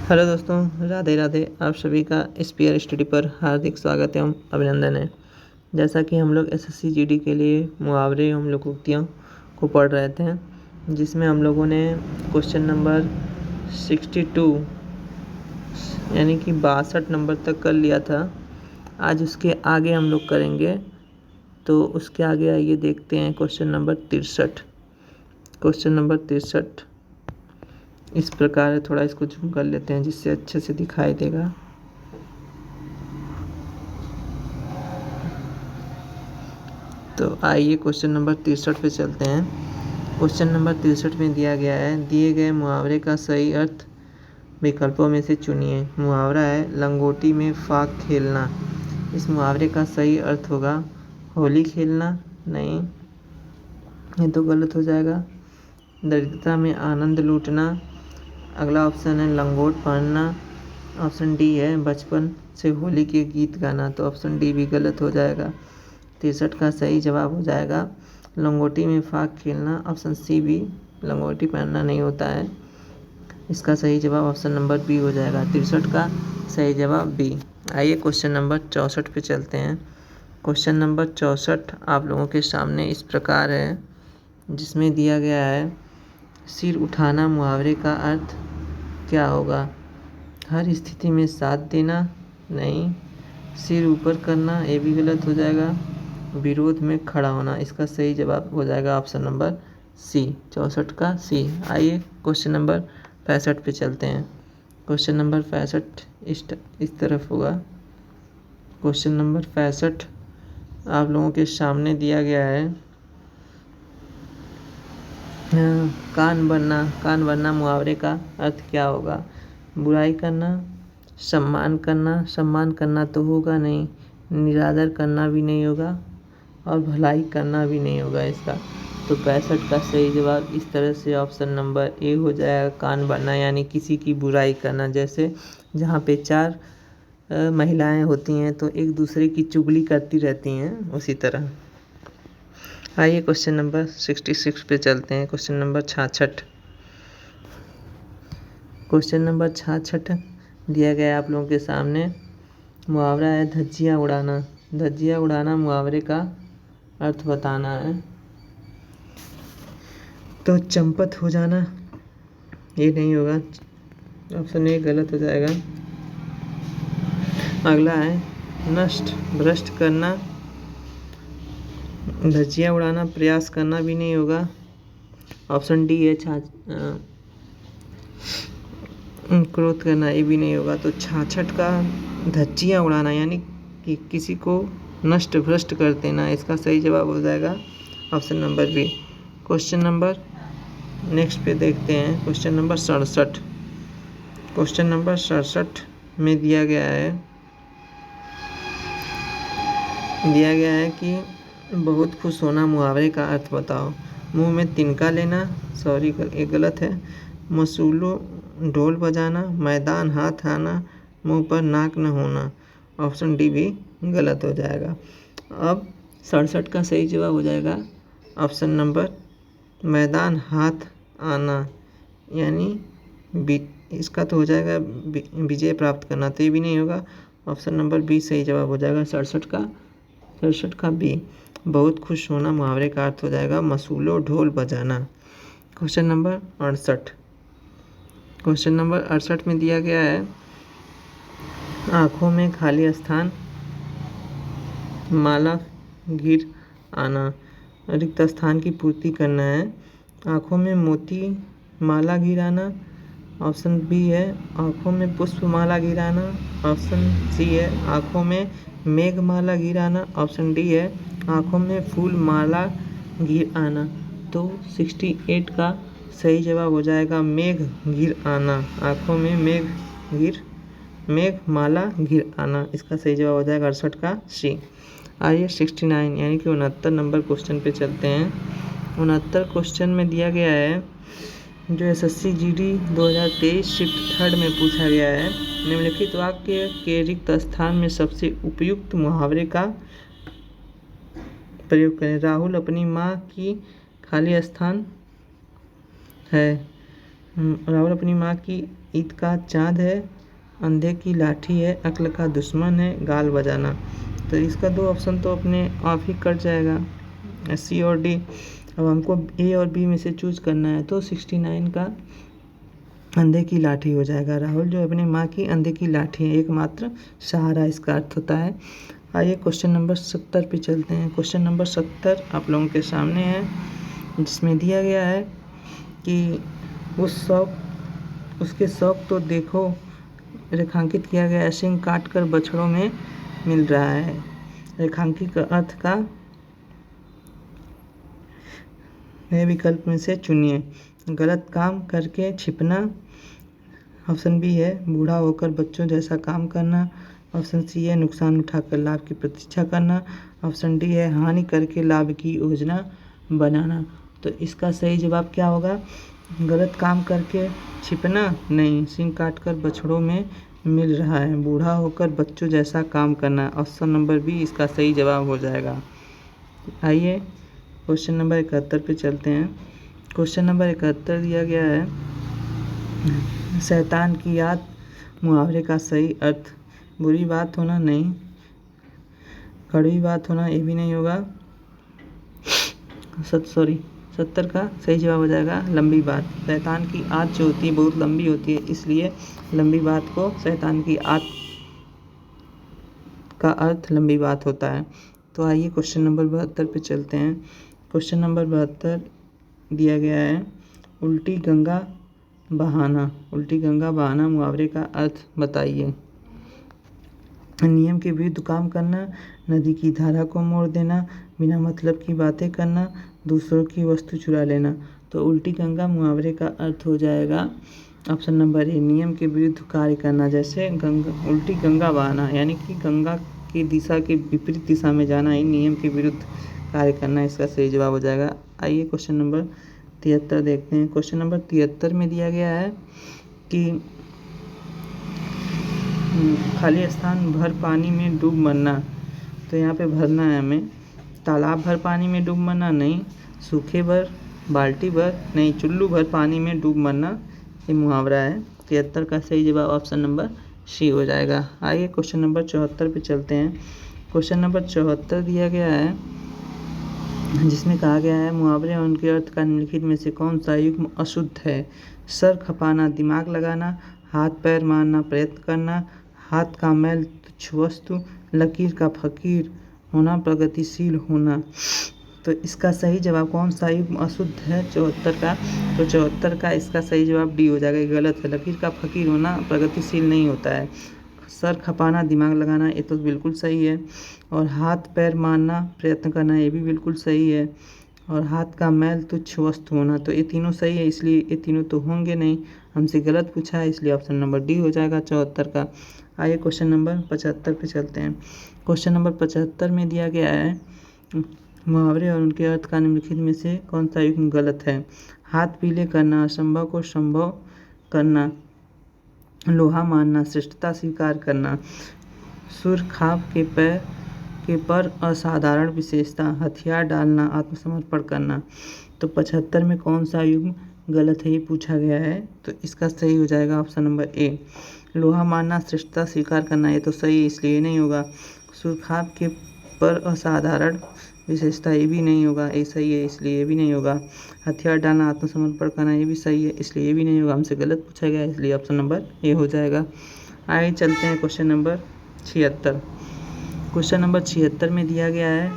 Hello दोस्तों, राधे राधे। आप सभी का स्पीयर स्टडी पर हार्दिक स्वागत एवं अभिनंदन है। जैसा कि हम लोग एसएससी जीडी के लिए मुहावरे एवं लोकोक्तियों को पढ़ रहे थे, जिसमें हम लोगों ने क्वेश्चन नंबर 62 यानी कि 62 नंबर तक कर लिया था। आज उसके आगे हम लोग करेंगे, तो उसके आगे आइए देखते हैं क्वेश्चन नंबर 63। क्वेश्चन नंबर 63 इस प्रकार है, थोड़ा इसको जूम कर लेते हैं जिससे अच्छे से दिखाई देगा। तो आइए क्वेश्चन नंबर 63 पे चलते हैं। क्वेश्चन नंबर 63 में दिया गया है, दिए गए मुहावरे का सही अर्थ विकल्पों में से चुनिए। मुहावरा है लंगोटी में फाग खेलना। इस मुहावरे का सही अर्थ होगा होली खेलना। नहीं, ये तो गलत हो जाएगा। दरिद्रता में आनंद लूटना। अगला ऑप्शन है लंगोट पहनना। ऑप्शन डी है बचपन से होली के गीत गाना। तो ऑप्शन डी भी गलत हो जाएगा। 63 का सही जवाब हो जाएगा लंगोटी में फाग खेलना। ऑप्शन सी भी लंगोटी पहनना नहीं होता है। इसका सही जवाब ऑप्शन नंबर बी हो जाएगा। 63 का सही जवाब बी। आइए क्वेश्चन नंबर 64 पे चलते हैं। क्वेश्चन नंबर 64 आप लोगों के सामने इस प्रकार है, जिसमें दिया गया है सिर उठाना मुहावरे का अर्थ क्या होगा। हर स्थिति में साथ देना। नहीं। सिर ऊपर करना, ये भी गलत हो जाएगा। विरोध में खड़ा होना। इसका सही जवाब हो जाएगा ऑप्शन नंबर सी, 64 का सी। आइए क्वेश्चन नंबर 65 पे चलते हैं। क्वेश्चन नंबर 65 इस तरफ होगा। क्वेश्चन नंबर 65 आप लोगों के सामने दिया गया है कान बनना मुहावरे का अर्थ क्या होगा। बुराई करना, सम्मान करना तो होगा नहीं, निरादर करना भी नहीं होगा और भलाई करना भी नहीं होगा इसका। तो 65 का सही जवाब इस तरह से ऑप्शन नंबर ए हो जाएगा, कान बनना, यानी किसी की बुराई करना। जैसे जहाँ पे 4 महिलाएं होती हैं तो एक दूसरे की चुगली करती रहती हैं, उसी तरह। आइए क्वेश्चन नंबर 66 पे चलते हैं। Question number 66। क्वेश्चन नंबर 66 दिया गया है आप लोगों के सामने। मुहावरा है धज्जियाँ उड़ाना। धज्जियाँ उड़ाना मुहावरे का अर्थ बताना है। तो चंपत हो जाना, ये नहीं होगा, ऑप्शन ए गलत हो जाएगा। अगला है नष्ट भ्रष्ट करना। धज्जियाँ उड़ाना प्रयास करना भी नहीं होगा। ऑप्शन डी है क्रोध करना, ये भी नहीं होगा। तो 66 का धज्जियाँ उड़ाना यानी कि किसी को नष्ट भ्रष्ट कर देना, इसका सही जवाब हो जाएगा option number B. Question number next पे देखते हैं। Question number 67। क्वेश्चन नंबर 67 में दिया गया है कि बहुत खुश होना मुहावरे का अर्थ बताओ। मुंह में तिनका लेना, सॉरी ये गलत है। मसूलो ढोल बजाना, मैदान हाथ आना, मुंह पर नाक न होना। ऑप्शन डी भी गलत हो जाएगा। अब 67 का सही जवाब हो जाएगा ऑप्शन नंबर मैदान हाथ आना, यानी इसका तो हो जाएगा विजय प्राप्त करना, तो ये भी नहीं होगा। ऑप्शन नंबर बी सही जवाब हो जाएगा 67 का बी। बहुत खुश होना मुहावरे का अर्थ हो जाएगा मसूलो ढोल बजाना। Question number 68। क्वेश्चन नंबर 68 में दिया गया है आँखों में खाली स्थान, माला गिर आना। रिक्त स्थान की पूर्ति करना है। आँखों में मोती माला गिराना। ऑप्शन बी है आँखों में पुष्प माला गिराना। ऑप्शन सी है आँखों में मेघ माला गिराना। ऑप्शन डी है आँखों में फूल माला गिर आना। तो 68 का सही जवाब हो जाएगा मेघ गिर आना। आँखों में मेघ माला गिर आना, इसका सही जवाब हो जाएगा 68 का सी। आइए 69 यानी कि 69 नंबर क्वेश्चन पे चलते हैं। 69 क्वेश्चन में दिया गया है जो एसएससी जीडी 2023 शिफ्ट 3 में पूछा गया है। निम्नलिखित वाक्य के रिक्त स्थान में सबसे उपयुक्त मुहावरे का प्रयोग करें। राहुल अपनी माँ की खाली स्थान है। राहुल अपनी माँ की ईद का चाँद है, अंधे की लाठी है, अक्ल का दुश्मन है, गाल बजाना। तो इसका 2 ऑप्शन तो अपने आप ही कट जाएगा, सी और डी। अब हमको ए और बी में से चूज करना है, तो 69 का अंधे की लाठी हो जाएगा। राहुल जो अपनी माँ की अंधे की लाठी है, एकमात्र सहारा इसका अर्थ होता है। आइए क्वेश्चन नंबर 70 पे चलते हैं। क्वेश्चन नंबर 70 आप लोगों के सामने है, जिसमें दिया गया है कि उसके शौक तो देखो, रेखांकित किया गया है, सिंह काट कर बछड़ों में मिल रहा है। रेखांकित अर्थ का नए विकल्प में से चुनिए। गलत काम करके छिपना, ऑप्शन बी है बूढ़ा होकर बच्चों जैसा काम करना, ऑप्शन सी है नुकसान उठाकर लाभ की प्रतीक्षा करना, ऑप्शन डी है हानि करके लाभ की योजना बनाना। तो इसका सही जवाब क्या होगा? गलत काम करके छिपना नहीं, सिंह काट कर बछड़ों में मिल रहा है, बूढ़ा होकर बच्चों जैसा काम करना। ऑप्शन नंबर बी इसका सही जवाब हो जाएगा। आइए क्वेश्चन नंबर 71 पे चलते हैं। क्वेश्चन नंबर 71 दिया गया है, शैतान की याद मुहावरे का सही अर्थ। बुरी बात होना नहीं, कड़वी बात होना ये भी नहीं होगा। 70 का सही जवाब हो जाएगा लंबी बात। शैतान की आँत जो होती है बहुत लंबी होती है, इसलिए लंबी बात को शैतान की आँत का अर्थ लंबी बात होता है। तो आइए क्वेश्चन नंबर 72 पे चलते हैं। क्वेश्चन नंबर 72 दिया गया है, उल्टी गंगा बहाना। उल्टी गंगा बहाना मुहावरे का अर्थ बताइए। नियम के विरुद्ध काम करना, नदी की धारा को मोड़ देना, बिना मतलब की बातें करना, दूसरों की वस्तु चुरा लेना। तो उल्टी गंगा मुहावरे का अर्थ हो जाएगा ऑप्शन नंबर ए, नियम के विरुद्ध कार्य करना। जैसे उल्टी गंगा बहाना यानी कि गंगा की दिशा के विपरीत दिशा में जाना ही नियम के विरुद्ध कार्य करना, इसका सही जवाब हो जाएगा। आइए क्वेश्चन नंबर 73 देखते हैं। क्वेश्चन नंबर 73 में दिया गया है कि खाली स्थान भर पानी में डूब मरना। तो यहाँ पे भरना है हमें, तालाब भर पानी में डूब मरना नहीं, सूखे भर, बाल्टी भर नहीं, चुल्लू भर पानी में डूब मरना ये मुहावरा है। 73 का सही जवाब ऑप्शन नंबर सी हो जाएगा। आइए क्वेश्चन नंबर 74 पे चलते हैं। क्वेश्चन नंबर 74 दिया गया है, जिसमें कहा गया है मुहावरे और उनके अर्थ का निम्नलिखित में से कौन सा युग्म अशुद्ध है? सर खपाना, दिमाग लगाना, हाथ पैर मारना, प्रयत्न करना, हाथ का मैल तुच्छ वस्तु, लकीर का फकीर होना, प्रगतिशील होना। तो इसका सही जवाब कौन सा युग्म अशुद्ध है 74 का? तो 74 का इसका सही जवाब डी हो जाएगा, गलत है। लकीर का फकीर होना प्रगतिशील नहीं होता है। सर खपाना, दिमाग लगाना ये तो बिल्कुल सही है, और हाथ पैर मारना, प्रयत्न करना ये भी बिल्कुल सही है, और हाथ का मैल तुच्छ वस्तु होना, तो ये तीनों सही है, इसलिए ये तीनों तो होंगे नहीं, हमसे गलत पूछा है, इसलिए ऑप्शन नंबर डी हो जाएगा 74 का। आइए क्वेश्चन नंबर 75 पे चलते हैं। क्वेश्चन नंबर 75 में दिया गया है, मुहावरे और उनके अर्थ का निम्नलिखित में से कौन सा युग्म गलत है? हाथ पीले करना, असंभव को संभव करना, लोहा मानना, श्रेष्ठता स्वीकार करना, सुर खाप के पर असाधारण विशेषता, हथियार डालना, आत्मसमर्पण करना। तो 75 में कौन सा युग्म गलत है ये पूछा गया है, तो इसका सही हो जाएगा ऑप्शन नंबर ए, लोहा मानना, श्रेष्ठता स्वीकार करना, ये तो सही है इसलिए नहीं होगा। सुर खाप के पर असाधारण विशेषता ये भी नहीं होगा, ये सही है इसलिए ये भी नहीं होगा। हथियार डालना, आत्मसमर्पण करना ये भी सही है इसलिए ये भी नहीं होगा, हमसे गलत पूछा गया है इसलिए ऑप्शन नंबर ए हो जाएगा। आगे चलते हैं क्वेश्चन नंबर 76। क्वेश्चन नंबर 76 में दिया गया है,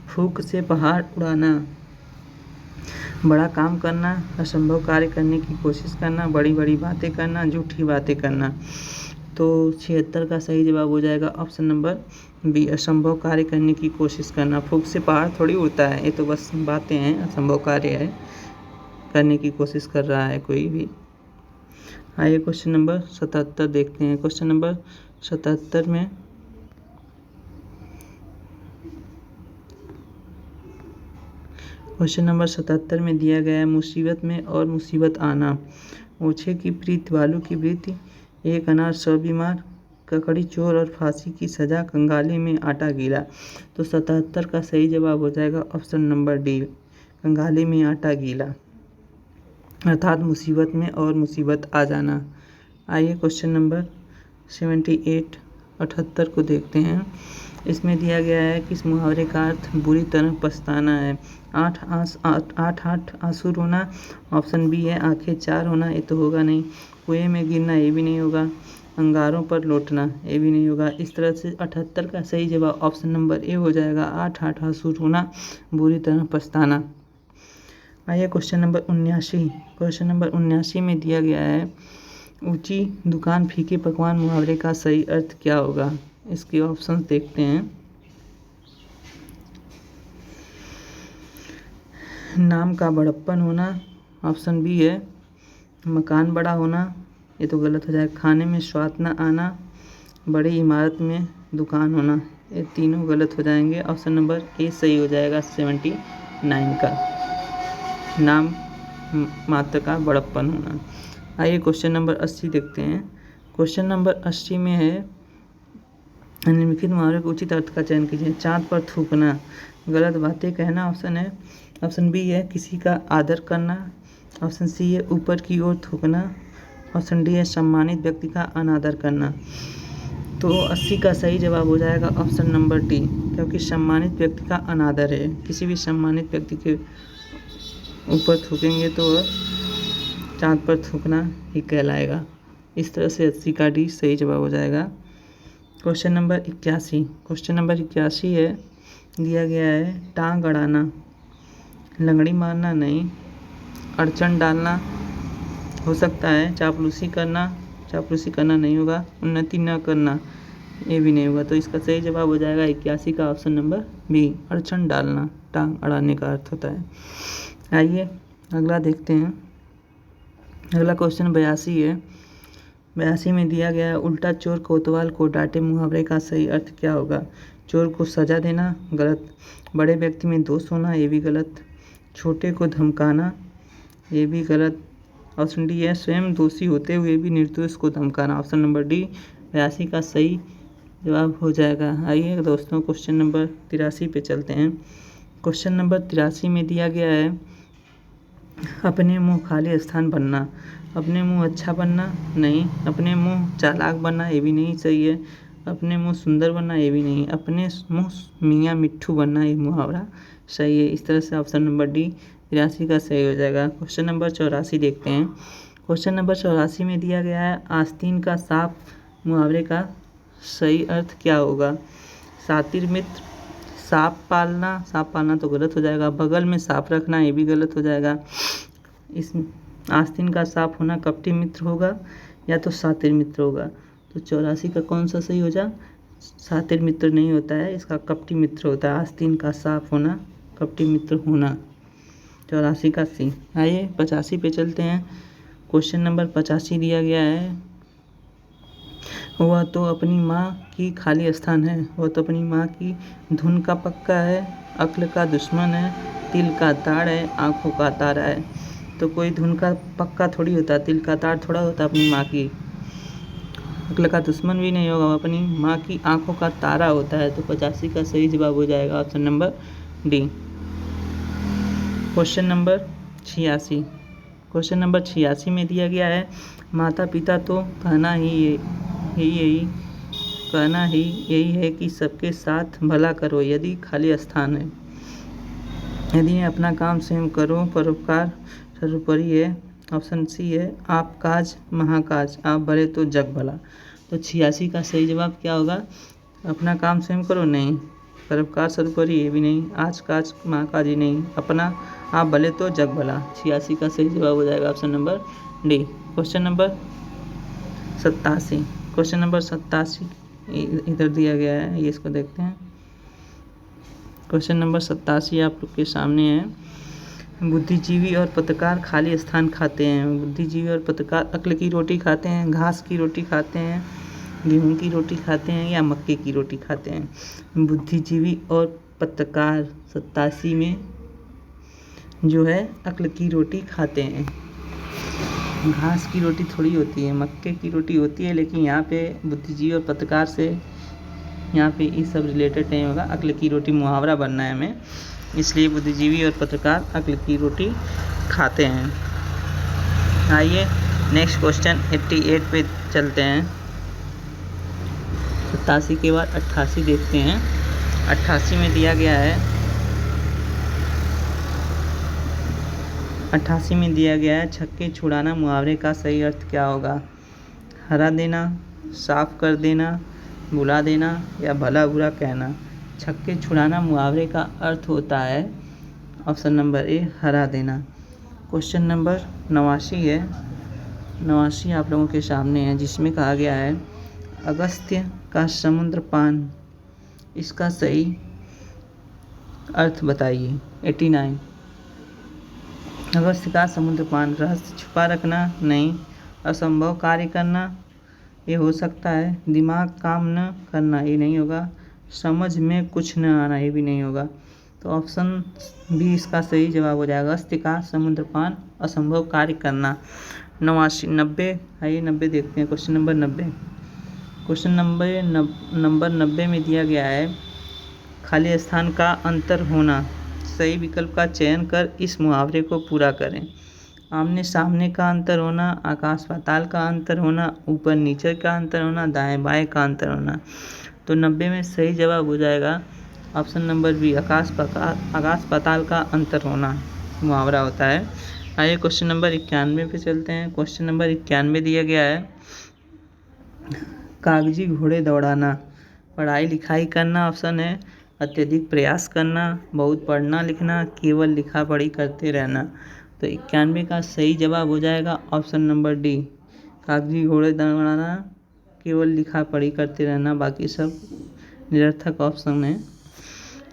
फूंक से पहाड़ उड़ाना, बड़ा काम करना, असंभव कार्य करने की कोशिश करना, बड़ी बड़ी बातें करना, झूठी बातें करना। तो 76 का सही जवाब हो जाएगा ऑप्शन नंबर बी, असंभव कार्य करने की कोशिश करना। फूंक से पहाड़ थोड़ी उड़ता है, ये तो बस बातें हैं, असंभव कार्य है, करने की कोशिश कर रहा है कोई भी। आइए क्वेश्चन नंबर 77 देखते हैं। क्वेश्चन नंबर 77 में दिया गया है, मुसीबत में और मुसीबत आना, ओछे की प्रीत, बालू की प्रीति, एक अनार 100 बीमार, ककड़ी चोर और फांसी की सजा, कंगाली में आटा गीला। तो 77 का सही जवाब हो जाएगा ऑप्शन नंबर डी, कंगाली में आटा गीला। अर्थात मुसीबत में और मुसीबत आ जाना। आइए क्वेश्चन नंबर 78 को देखते हैं। इसमें दिया गया है कि इस मुहावरे का अर्थ बुरी तरह पछताना है। आठ आंसू रोना, ऑप्शन बी है। आंखें चार होना, ये तो होगा नहीं। कुएं में गिरना, ये भी नहीं होगा। अंगारों पर लौटना, ये भी नहीं होगा। इस तरह से 78 का सही जवाब ऑप्शन नंबर ए हो जाएगा। आठ आंसू रोना, बुरी तरह पछताना। आइए क्वेश्चन नंबर 79। क्वेश्चन नंबर 79 में दिया गया है ऊंची दुकान फीके पकवान मुहावरे का सही अर्थ क्या होगा। इसके ऑप्शन देखते हैं। नाम का बड़प्पन होना, ऑप्शन बी है। मकान बड़ा होना, ये तो गलत हो जाएगा। खाने में स्वाद न आना, बड़ी इमारत में दुकान होना, ये तीनों गलत हो जाएंगे। ऑप्शन नंबर ए सही हो जाएगा 79 का, नाम मात्र का बड़प्पन होना। आइए क्वेश्चन नंबर 80 देखते हैं। क्वेश्चन नंबर 80 में है निम्नलिखित मुहावरे के उचित अर्थ का चयन कीजिए। चाँद पर थूकना, गलत बातें कहना, ऑप्शन है। ऑप्शन बी है किसी का आदर करना, ऑप्शन सी है ऊपर की ओर थूकना, ऑप्शन डी है सम्मानित व्यक्ति का अनादर करना। तो 80 का सही जवाब हो जाएगा ऑप्शन नंबर डी, क्योंकि सम्मानित व्यक्ति का अनादर है। किसी भी सम्मानित व्यक्ति के ऊपर थूकेंगे तो चाँद पर थूकना ही कहलाएगा। इस तरह से 80 का डी सही जवाब हो जाएगा। Question number 81। क्वेश्चन नंबर 81 है, दिया गया है टांग अड़ाना, लंगड़ी मारना नहीं, अड़चन डालना हो सकता है। चापलूसी करना नहीं होगा। उन्नति न करना, ये भी नहीं होगा। तो इसका सही जवाब हो जाएगा 81 का ऑप्शन नंबर बी, अड़चन डालना, टांग अड़ाने का अर्थ होता है। आइए अगला देखते हैं। अगला क्वेश्चन 82 है। 82 में दिया गया है उल्टा चोर कोतवाल को डांटे मुहावरे का सही अर्थ क्या होगा। चोर को सजा देना, गलत। बड़े व्यक्ति में दोष होना, ये भी गलत। छोटे को धमकाना, ये भी गलत। ऑप्शन डी है स्वयं दोषी होते हुए भी निर्दोष को धमकाना, ऑप्शन नंबर डी 82 का सही जवाब हो जाएगा। आइए दोस्तों क्वेश्चन नंबर 83 पे चलते हैं। क्वेश्चन नंबर 83 में दिया गया है अपने मुंह खाली स्थान बनना, अपने मुंह अच्छा बनना नहीं, अपने मुंह चालाक बनना, ये भी नहीं सही है। अपने मुंह सुंदर बनना, ये भी नहीं। अपने मुंह मियाँ मिट्ठू बनना, ये मुहावरा सही है। इस तरह से ऑप्शन नंबर डी 83 का सही हो जाएगा। क्वेश्चन नंबर 84 देखते हैं। क्वेश्चन नंबर 84 में दिया गया है आस्तीन का सांप मुहावरे का सही अर्थ क्या होगा। सातिर मित्र, सांप पालना तो गलत हो जाएगा। बगल में सांप रखना, ये भी गलत हो जाएगा। इस आस्तीन का सांप होना कपटी मित्र होगा या तो सातिर मित्र होगा। तो 84 का कौन सा सही हो जा, सातिर मित्र नहीं होता है, इसका कपटी मित्र होता है। आस्तीन का सांप होना, कपटी मित्र होना, 84 का सी। आइए 85 पे चलते हैं। क्वेश्चन नंबर 85 दिया गया है वह तो अपनी माँ की खाली स्थान है, वह तो अपनी माँ की धुन का पक्का है, अक्ल का दुश्मन है, तिल का ताड़ है, आँखों का तारा है। तो कोई धुन का पक्का थोड़ी होता, तिल का ताड़ थोड़ा होता अपनी माँ की। अक्ल का दुश्मन भी नहीं होगा, अपनी माँ की आँखों का तारा होता है। तो 85 का सही जवाब हो जाएगा option number D. Question number 86। Question number 86 में दिया गया है माता पिता तो कहना ही यही है कि सबके साथ भला करो यदि खाली स्थान है। यदि अपना काम स्वयं करो, परोपकार सर्वोपरि है। ऑप्शन सी है आप काज महाकाज, आप भले तो जग भला। तो 86 का सही जवाब क्या होगा। अपना काम स्वयं करो नहीं, परोपकार सर्वोपरि ये भी नहीं, आज काज महाकाज ही नहीं, अपना आप भले तो जग भला। 86 का सही जवाब हो जाएगा option number D. Question number 87। Question number 87 इधर दिया गया है, ये इसको देखते हैं। क्वेश्चन नंबर 87 आप लोग के सामने है। बुद्धिजीवी और पत्रकार खाली स्थान खाते हैं। बुद्धिजीवी और पत्रकार अक्ल की रोटी खाते हैं, घास की रोटी खाते हैं, गेहूं की रोटी खाते हैं या मक्के की रोटी खाते हैं। बुद्धिजीवी और पत्रकार 87 में जो है अक्ल की रोटी खाते हैं। घास की रोटी थोड़ी होती है, मक्के की रोटी होती है। लेकिन यहाँ पे बुद्धिजीवी और पत्रकार से यहाँ पे ये सब रिलेटेड नहीं होगा। अक्ल की रोटी मुहावरा बनना है हमें, इसलिए बुद्धिजीवी और पत्रकार अक्ल की रोटी खाते हैं। आइए नेक्स्ट क्वेश्चन 88 पे चलते हैं। 87 के बाद 88 देखते हैं। 88 में दिया गया है 88 में दिया गया है छक्के छुड़ाना मुहावरे का सही अर्थ क्या होगा? हरा देना, साफ कर देना, बुला देना या भला बुरा कहना। छक्के छुड़ाना मुहावरे का अर्थ होता है ऑप्शन नंबर ए हरा देना। क्वेश्चन नंबर 89 है, 89 आप लोगों के सामने है, जिसमें कहा गया है अगस्त्य का समुद्र पान, इसका सही अर्थ बताइए। 89 अगस्त्य का समुद्र पान, रहस्य छुपा रखना नहीं, असंभव कार्य करना ये हो सकता है, दिमाग काम न करना ये नहीं होगा, समझ में कुछ न आना ये भी नहीं होगा। तो ऑप्शन बी इसका सही जवाब हो जाएगा। अगस्त्य का समुद्र पान, असंभव कार्य करना। 89 90 आइए 90 देखते हैं। क्वेश्चन नंबर 90 क्वेश्चन नंबर 90 में दिया गया है खाली स्थान का अंतर होना, सही विकल्प का चयन कर इस मुहावरे को पूरा करें। आमने सामने का अंतर होना, आकाश पाताल का अंतर होना, ऊपर नीचे का अंतर होना, दाएं बाएं का अंतर होना। तो 90 में सही जवाब हो जाएगा ऑप्शन नंबर बी आकाश पाताल का अंतर होना मुहावरा होता है। आइए क्वेश्चन नंबर 91 पे चलते हैं। क्वेश्चन नंबर 91 दिया गया है कागजी घोड़े दौड़ाना, पढ़ाई लिखाई करना ऑप्शन है, अत्यधिक प्रयास करना, बहुत पढ़ना लिखना, केवल लिखा पढ़ी करते रहना। तो 91 का सही जवाब हो जाएगा ऑप्शन नंबर डी कागजी घोड़े दौड़ाना, केवल लिखा पढ़ी करते रहना, बाकी सब निरर्थक ऑप्शन है।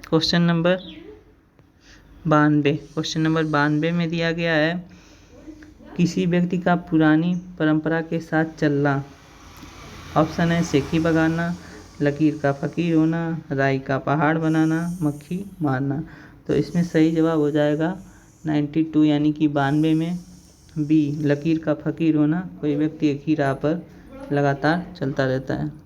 क्वेश्चन नंबर 92 में दिया गया है किसी व्यक्ति का पुरानी परंपरा के साथ चलना, ऑप्शन है सेखी बगाना, लकीर का फकीर होना, राई का पहाड़ बनाना, मक्खी मारना। तो इसमें सही जवाब हो जाएगा 92 यानी कि 92 में बी लकीर का फकीर होना, कोई व्यक्ति एक ही राह पर लगातार चलता रहता है।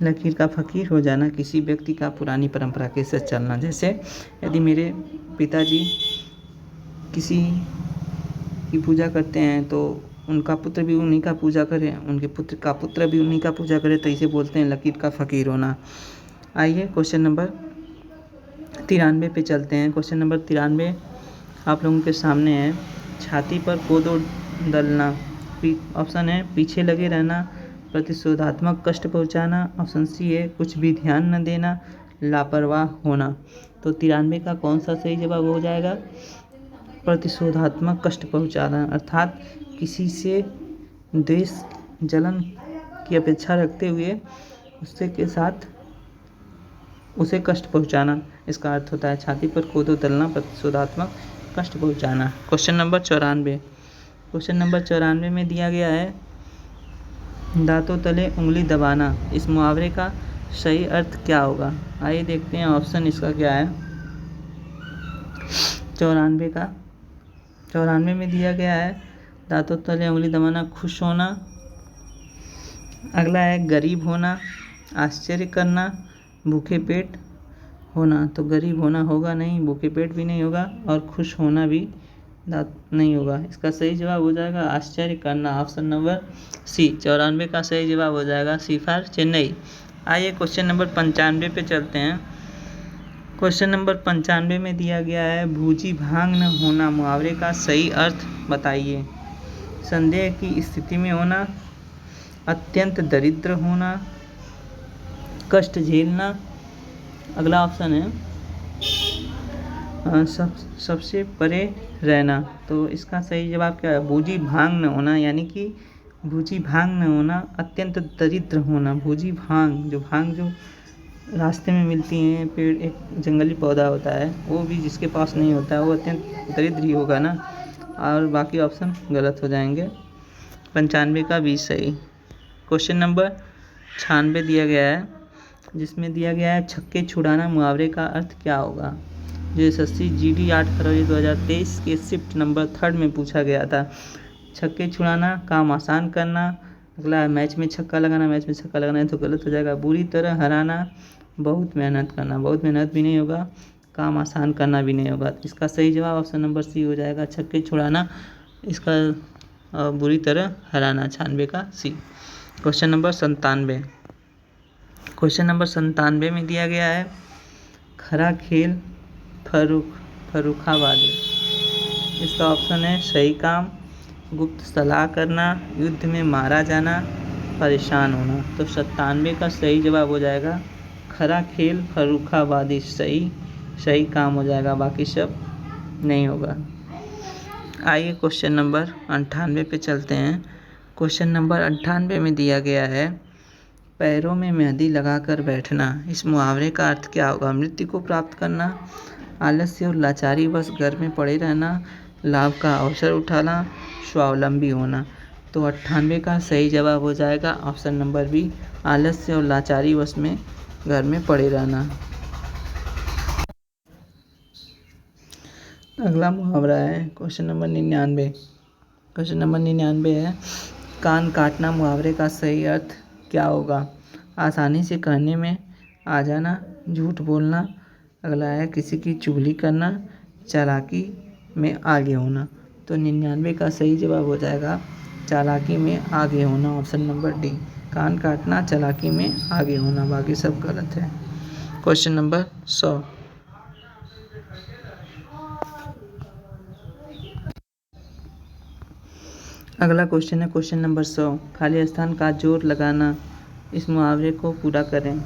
लकीर का फकीर हो जाना किसी व्यक्ति का पुरानी परंपरा के साथ चलना, जैसे यदि मेरे पिताजी किसी की पूजा करते हैं तो उनका पुत्र भी उन्हीं का पूजा करे, उनके पुत्र का पुत्र भी उन्हीं का पूजा करे, तो इसे बोलते हैं लकीर का फकीर होना। आइए क्वेश्चन नंबर 93 पे चलते हैं। क्वेश्चन नंबर 93 आप लोगों के सामने है छाती पर कोदो दलना, ऑप्शन है पीछे लगे रहना, प्रतिशोधात्मक कष्ट पहुंचाना, ऑप्शन सी है कुछ भी ध्यान न देना, लापरवाह होना। तो 93 का कौन सा सही जवाब हो जाएगा? प्रतिशोधात्मक कष्ट पहुंचाना, अर्थात किसी से द्वेष जलन की अपेक्षा रखते हुए उससे के साथ उसे कष्ट पहुंचाना, इसका अर्थ होता है छाती पर कोदो दलना, प्रतिशोधात्मक कष्ट पहुंचाना। क्वेश्चन नंबर 94 में दिया गया है दांतों तले उंगली दबाना, इस मुहावरे का सही अर्थ क्या होगा? आइए देखते हैं ऑप्शन इसका क्या है। 94 में दिया गया है दांतों तले उंगली दबाना खुश होना, अगला है गरीब होना, आश्चर्य करना, भूखे पेट होना। तो गरीब होना होगा नहीं, भूखे पेट भी नहीं होगा और खुश होना भी नहीं होगा। इसका सही जवाब हो जाएगा आश्चर्य करना, ऑप्शन नंबर सी। 94 का सही जवाब हो जाएगा सी फॉर चेन्नई। आइए क्वेश्चन नंबर 95 पे चलते हैं। क्वेश्चन नंबर 95 में दिया गया है भूजी भांग न होना, मुहावरे का सही अर्थ बताइए। संदेह की स्थिति में होना, अत्यंत दरिद्र होना, कष्ट झेलना, अगला ऑप्शन है सबसे परे रहना। तो इसका सही जवाब क्या है? भूजी भांग न होना, यानी कि भूजी भांग न होना, अत्यंत दरिद्र होना। भूजी भांग जो रास्ते में मिलती हैं, पेड़ एक जंगली पौधा होता है, वो भी जिसके पास नहीं होता है वो अत्यंत दरिद्र ही होगा ना, और बाकी ऑप्शन गलत हो जाएंगे। 95 का 20 सही। क्वेश्चन नंबर 96 दिया गया है, जिसमें दिया गया है छक्के छुड़ाना, मुहावरे का अर्थ क्या होगा? जो SSC GD 8 फरवरी 2023 के शिफ्ट नंबर 3 में पूछा गया था। छक्के छुड़ाना काम आसान करना, अगला मैच में छक्का लगाना है तो गलत हो जाएगा। बुरी तरह हराना, बहुत मेहनत करना, बहुत मेहनत भी नहीं होगा, काम आसान करना भी नहीं होगा। इसका सही जवाब ऑप्शन नंबर सी हो जाएगा, छक्के छुड़ाना। इसका बुरी तरह हराना, 96 का C. Question number 97। Question number 97 में दिया गया है खरा खेल फर्रुखाबादी। इसका ऑप्शन है सही काम, गुप्त सलाह करना, युद्ध में मारा जाना, परेशान होना। तो 97 का सही जवाब हो जाएगा खरा खेल फर्रुखाबादी। सही काम हो जाएगा, बाकी सब नहीं होगा। आइए क्वेश्चन नंबर 98 पे चलते हैं। क्वेश्चन नंबर 98 में दिया गया है पैरों में मेहंदी लगाकर बैठना। इस मुहावरे का अर्थ क्या होगा? मृत्यु को प्राप्त करना, आलस्य और लाचारी बस घर में पड़े रहना, लाभ का अवसर उठाना, स्वावलंबी होना। तो 98 का सही जवाब हो जाएगा ऑप्शन नंबर बी, आलस्य और लाचारी बस में घर में पड़े रहना। अगला मुहावरा है क्वेश्चन नंबर 99। क्वेश्चन नंबर 99 है कान काटना। मुहावरे का सही अर्थ क्या होगा? आसानी से कहने में आ जाना, झूठ बोलना। अगला है किसी की चुगली करना, चालाकी में आगे होना। तो 99 का सही जवाब हो जाएगा चालाकी में आगे होना, ऑप्शन नंबर डी। कान काटना, चालाकी में आगे होना, बाकी सब गलत है। Question number 100। अगला क्वेश्चन है क्वेश्चन नंबर 100। खाली स्थान का जोर लगाना। इस मुहावरे को पूरा करें।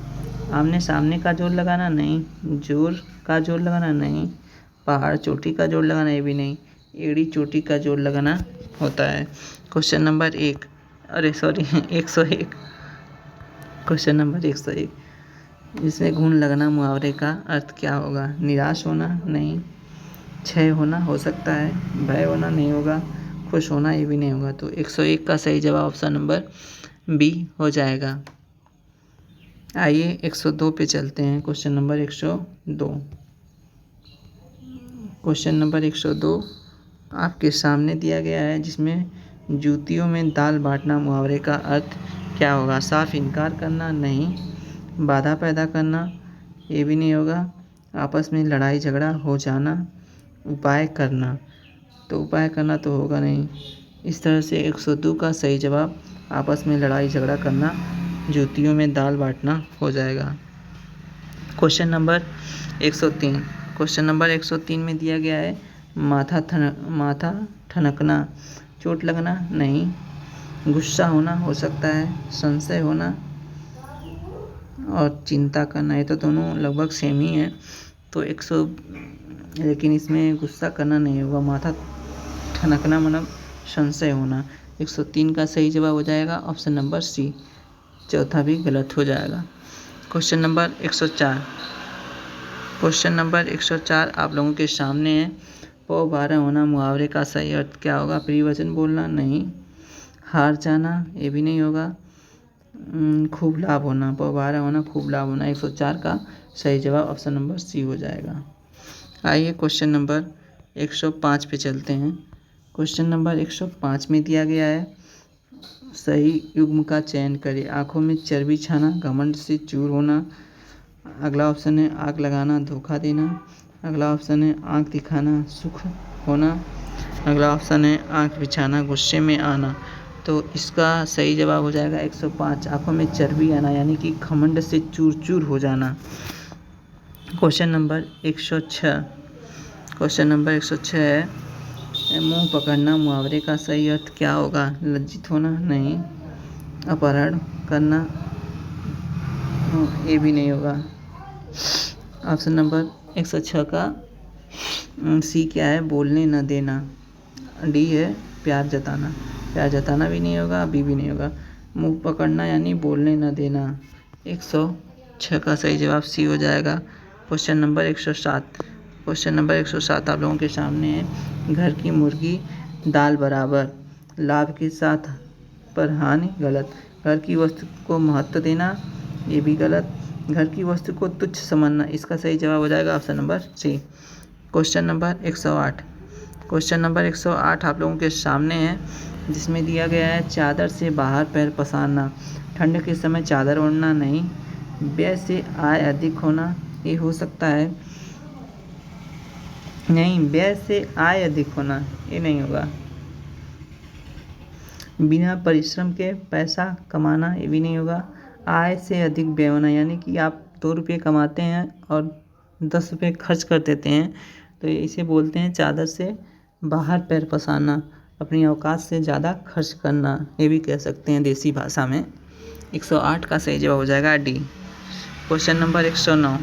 आमने सामने का जोर लगाना नहीं, जोर का जोर लगाना नहीं, पहाड़ चोटी का जोर लगाना ये भी नहीं, एड़ी चोटी का जोर लगाना होता है। Question number 101। क्वेश्चन नंबर 101, इसमें घून लगना मुहावरे का अर्थ क्या होगा? निराश होना नहीं, क्षय होना हो सकता है, भय होना नहीं होगा, खुश होना ये भी नहीं होगा। तो 101 का सही जवाब ऑप्शन नंबर बी हो जाएगा। आइए 102 पे चलते हैं। Question number 102। क्वेश्चन नंबर 102 आपके सामने दिया गया है, जिसमें जूतियों में दाल बांटना मुहावरे का अर्थ क्या होगा? साफ इनकार करना नहीं, बाधा पैदा करना ये भी नहीं होगा, आपस में लड़ाई झगड़ा हो जाना, उपाय करना। तो उपाय करना तो होगा नहीं। इस तरह से 102 का सही जवाब आपस में लड़ाई झगड़ा करना, जूतियों में दाल बांटना हो जाएगा। Question number 103। क्वेश्चन नंबर 103 में दिया गया है माथा ठनकना, चोट लगना नहीं, गुस्सा होना हो सकता है, संशय होना और चिंता करना। ये तो दोनों लगभग सेम ही है। तो लेकिन इसमें गुस्सा करना नहीं होगा, माथा ठनकना मतलब संशय होना। 103 का सही जवाब हो जाएगा ऑप्शन नंबर सी, चौथा भी गलत हो जाएगा। Question number 104। क्वेश्चन नंबर 104 आप लोगों के सामने है। पौ 12 होना मुहावरे का सही अर्थ क्या होगा? प्रियवचन बोलना नहीं, हार जाना ये भी नहीं होगा, खूब लाभ होना। पौ 12 होना, खूब लाभ होना। 104 का सही जवाब ऑप्शन नंबर सी हो जाएगा। आइए क्वेश्चन नंबर 105 पे चलते हैं। क्वेश्चन नंबर 105 में दिया गया है सही युग्म का चयन करें। आँखों में चर्बी छाना, घमंड से चूर होना। अगला ऑप्शन है आग लगाना, धोखा देना। अगला ऑप्शन है आँख दिखाना, सुख होना। अगला ऑप्शन है आँख बिछाना, गुस्से में आना। तो इसका सही जवाब हो जाएगा 105, आँखों में चर्बी आना, यानी कि घमंड से चूर चूर हो जाना। Question number 106। क्वेश्चन नंबर 106 है मुंह पकड़ना मुहावरे का सही अर्थ क्या होगा? लज्जित होना नहीं, अपहरण करना ये भी नहीं होगा। ऑप्शन नंबर 106 का सी क्या है? बोलने न देना। डी है प्यार जताना, प्यार जताना भी नहीं होगा, बी भी नहीं होगा। मुंह पकड़ना यानी बोलने न देना। 106 का सही जवाब सी हो जाएगा। Question number 107। क्वेश्चन नंबर 107 आप लोगों के सामने है घर की मुर्गी दाल बराबर, लाभ के साथ पर हानि गलत। घर की वस्तु को महत्व देना ये भी गलत। घर की वस्तु को तुच्छ समझना, इसका सही जवाब हो जाएगा option number C. Question number 108। Question number 108 आप लोगों के सामने है, जिसमें दिया गया है चादर से बाहर पैर पसारना, ठंड के समय चादर ओढ़ना नहीं, व्यय से आय अधिक होना ये हो सकता है, नहीं, व्यय से आय अधिक होना, ये नहीं होगा। बिना परिश्रम के पैसा कमाना, ये भी नहीं होगा। आय से अधिक व्यय होना, यानी कि आप 2 रुपये कमाते हैं और 10 रुपये खर्च कर देते हैं, तो इसे बोलते हैं चादर से बाहर पैर पसारना, अपनी औकात से ज़्यादा खर्च करना, ये भी कह सकते हैं देसी भाषा में। 108 का सही जवाब हो जाएगा D. Question number 109।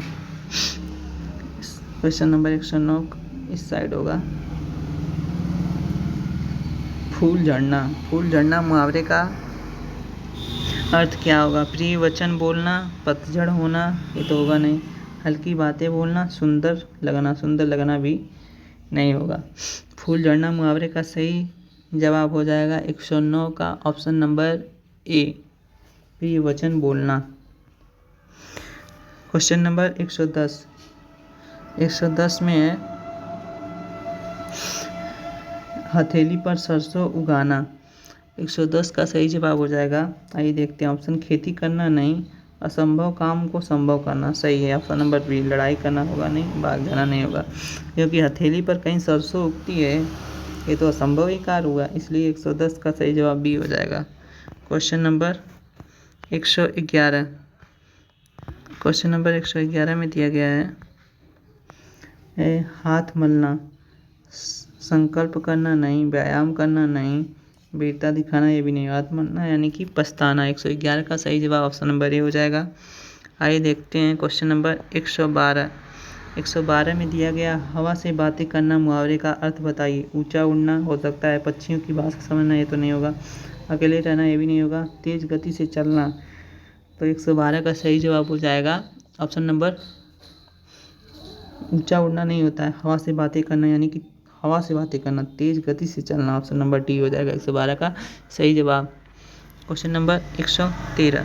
Question number 109 इस साइड होगा। फूल झड़ना, फूल झड़ना मुहावरे का अर्थ क्या होगा? प्रिय वचन बोलना, पतझड़ होना, ये तो होगा नहीं। हल्की बातें बोलना, सुंदर लगना भी नहीं होगा। फूल झड़ना मुहावरे का सही जवाब हो जाएगा 109 का ऑप्शन नंबर ए, प्रिय वचन बोलना। Question number 110। 110 में है हथेली पर सरसों उगाना। 110 का सही जवाब हो जाएगा, आइए देखते हैं ऑप्शन। खेती करना नहीं, असंभव काम को संभव करना, सही है ऑप्शन नंबर बी। लड़ाई करना होगा नहीं, भाग जाना नहीं होगा, क्योंकि हथेली पर कहीं सरसों उगती है, ये तो असंभव ही कार्य हुआ, इसलिए 110 का सही जवाब बी हो जाएगा। Question number 111। क्वेश्चन नंबर 111 में दिया गया है हाथ मलना, संकल्प करना नहीं, व्यायाम करना नहीं, वीरता दिखाना, ये भी नहीं। हाथ मलना यानी कि पछताना। 111 का सही जवाब ऑप्शन नंबर ए हो जाएगा। आइए देखते हैं क्वेश्चन नंबर 112। 112 में दिया गया हवा से बातें करना मुहावरे का अर्थ बताइए। ऊंचा उड़ना हो सकता है, पक्षियों की भाषा समझना, ये तो नहीं होगा। अकेले रहना, ये भी नहीं होगा। तेज गति से चलना, तो 112 का सही जवाब हो जाएगा ऑप्शन नंबर। ऊंचा उड़ना नहीं होता है, हवा से बातें करना, यानी कि हवा से बातें करना, तेज गति से चलना, ऑप्शन नंबर डी हो जाएगा 112 का सही जवाब। Question number 113।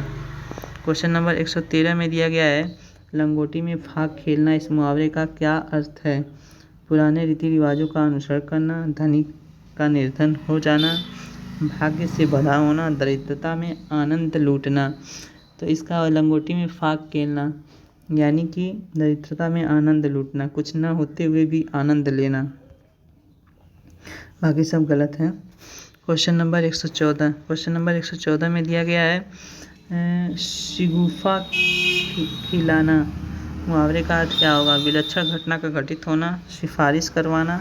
क्वेश्चन नंबर 113 में दिया गया है लंगोटी में फाग खेलना, इस मुहावरे का क्या अर्थ है? पुराने रीति रिवाजों का अनुसरण करना, धनी का निर्धन हो जाना, भाग्य से बधा होना, दरिद्रता में आनंद लूटना। तो इसका लंगोटी में फाग खेलना यानी कि दरिद्रता में आनंद लूटना, कुछ न होते हुए भी आनंद लेना, बाकी सब गलत है। Question number 114। क्वेश्चन नंबर 114 में दिया गया है शिगुफा खिलाना, मुहावरे का अर्थ क्या होगा? विलक्षण घटना का घटित होना, सिफारिश करवाना,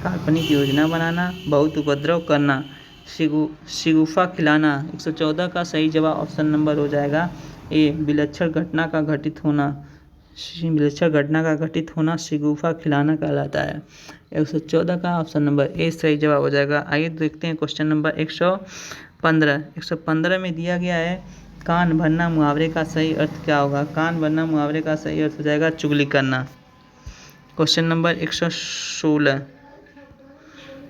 काल्पनिक योजना बनाना, बहुत उपद्रव करना। शिगुफा खिलाना, 114 का सही जवाब ऑप्शन नंबर हो जाएगा ए, विलक्षण घटना का घटित होना। विलक्षण घटना का घटित होना शिगुफा खिलाना कहलाता है। 114 का ऑप्शन नंबर ए सही जवाब हो जाएगा। आइए देखते हैं क्वेश्चन नंबर 115। 115 में दिया गया है कान भरना, मुहावरे का सही अर्थ क्या होगा? कान भरना मुहावरे का सही अर्थ हो जाएगा चुगली करना। Question number 116।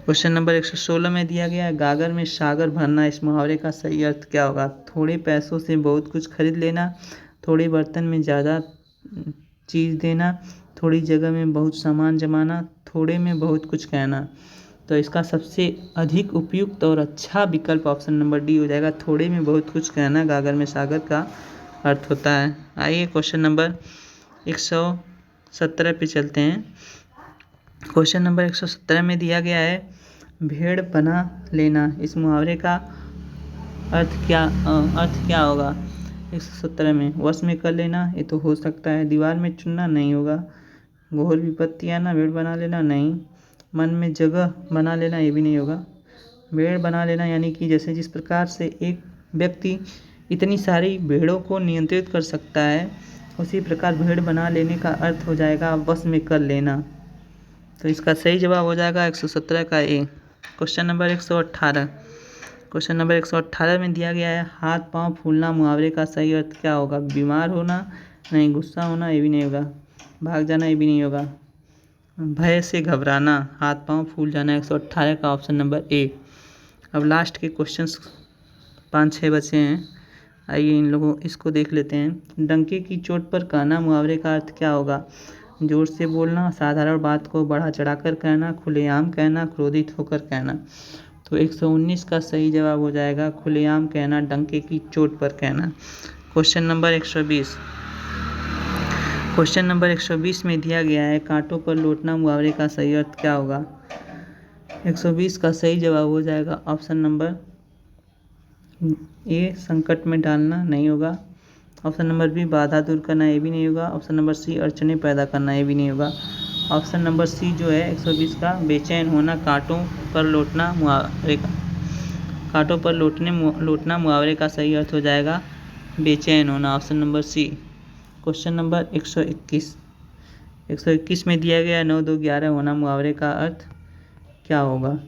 क्वेश्चन नंबर 116 में दिया गया है गागर में सागर भरना, इस मुहावरे का सही अर्थ क्या होगा? थोड़े पैसों से बहुत कुछ खरीद लेना, थोड़े बर्तन में ज़्यादा चीज़ देना, थोड़ी जगह में बहुत सामान जमाना, थोड़े में बहुत कुछ कहना। तो इसका सबसे अधिक उपयुक्त और अच्छा विकल्प ऑप्शन नंबर डी हो जाएगा, थोड़े में बहुत कुछ कहना गागर में सागर का अर्थ होता है। आइए क्वेश्चन नंबर 117 पे चलते हैं। क्वेश्चन नंबर 117 में दिया गया है भेड़ बना लेना, इस मुहावरे का अर्थ क्या होगा? 117 में वश में कर लेना, ये तो हो सकता है। दीवार में चुनना नहीं होगा। घोर विपत्ति आना, भेड़ बना लेना नहीं। मन में जगह बना लेना, ये भी नहीं होगा। भेड़ बना लेना यानी कि जैसे जिस प्रकार से एक व्यक्ति इतनी सारी भेड़ों को नियंत्रित कर सकता है, उसी प्रकार भेड़ बना लेने का अर्थ हो जाएगा वश में कर लेना। तो इसका सही जवाब हो जाएगा 117 का A. Question number 118। Question number 118 में दिया गया है हाथ पांव फूलना, मुहावरे का सही अर्थ क्या होगा? बीमार होना नहीं, गुस्सा होना, ये भी नहीं होगा। भाग जाना, ये भी नहीं होगा। भय से घबराना, हाथ पांव फूल जाना, 118 का ऑप्शन नंबर ए। अब लास्ट के क्वेश्चंस 5-6 बचे हैं, आइए इन लोगों इसको देख लेते हैं। डंके की चोट पर कहना, मुहावरे का अर्थ क्या होगा? जोर से बोलना, साधारण बात को बढ़ा चढ़ाकर कहना, खुलेआम कहना, क्रोधित होकर कहना। तो 119 का सही जवाब हो जाएगा खुलेआम कहना, डंके की चोट पर कहना। Question number 120। क्वेश्चन नंबर 120 में दिया गया है कांटों पर लौटना मुहावरे का सही अर्थ क्या होगा। 120 का सही जवाब हो जाएगा ऑप्शन नंबर ए संकट में डालना, नहीं होगा। ऑप्शन नंबर बी बाधा दूर करना, ये भी नहीं होगा। ऑप्शन नंबर सी अड़चने पैदा करना, ये भी नहीं होगा। ऑप्शन नंबर सी जो है 120 का बेचैन होना, कांटों पर लौटना मुहावरे का लौटना मुहावरे का सही अर्थ हो जाएगा बेचैन होना, option number C. Question number 121 में दिया गया 9 2 11 होना मुहावरे का अर्थ क्या होगा।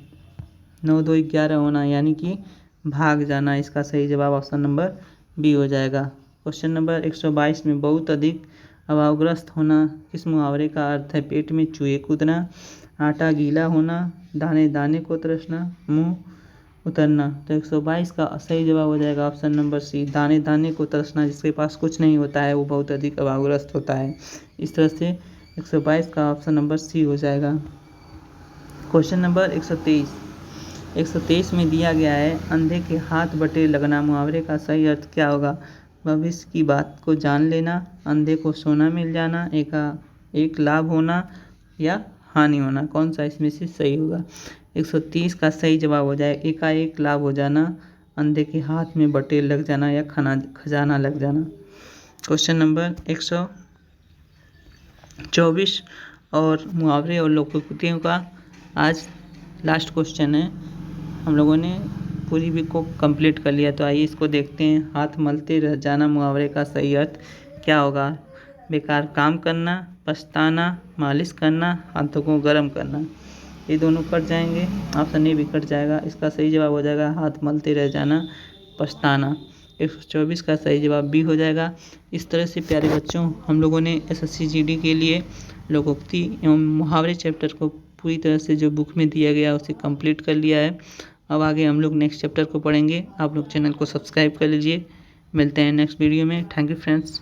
9 2 11 होना यानी कि भाग जाना, इसका सही जवाब ऑप्शन नंबर बी हो जाएगा। क्वेश्चन नंबर 122 में बहुत अधिक अभावग्रस्त होना किस मुहावरे का अर्थ है। पेट में चूहे कूदना, आटा गीला होना, दाने दाने को तरसना, मुंह उतरना। तो 122 का सही जवाब हो जाएगा ऑप्शन नंबर सी दाने दाने को तरसना। जिसके पास कुछ नहीं होता है वो बहुत अधिक अभावग्रस्त होता है। इस तरह से 122 का ऑप्शन नंबर सी हो जाएगा। क्वेश्चन नंबर 123 में दिया गया है अंधे के हाथ बटे लगना मुहावरे का सही अर्थ क्या होगा। भविष्य की बात को जान लेना, अंधे को सोना मिल जाना, एक लाभ होना या हानि होना, कौन सा इसमें से सही होगा। 130 का सही जवाब हो जाए एकाएक लाभ हो जाना, अंधे के हाथ में बटेर लग जाना या खजाना लग जाना। क्वेश्चन नंबर 124 और मुहावरे और लोकोक्तियों का आज लास्ट क्वेश्चन है। हम लोगों ने पूरी वीक को कंप्लीट कर लिया, तो आइए इसको देखते हैं। हाथ मलते रह जाना मुहावरे का सही अर्थ क्या होगा। बेकार काम करना, पछताना, मालिश करना, हाथों को गर्म करना, ये दोनों कट जाएंगे, ऑप्शन ए भी कट जाएगा। इसका सही जवाब हो जाएगा हाथ मलते रह जाना, पछताना। 124 का सही जवाब बी हो जाएगा। इस तरह से प्यारे बच्चों हम लोगों ने SSC GD के लिए लोकोक्ति एवं मुहावरे चैप्टर को पूरी तरह से जो बुक में दिया गया उसे कंप्लीट कर लिया है। अब आगे हम लोग नेक्स्ट चैप्टर को पढ़ेंगे। आप लोग चैनल को सब्सक्राइब कर लीजिए। मिलते हैं नेक्स्ट वीडियो में। Thank you friends.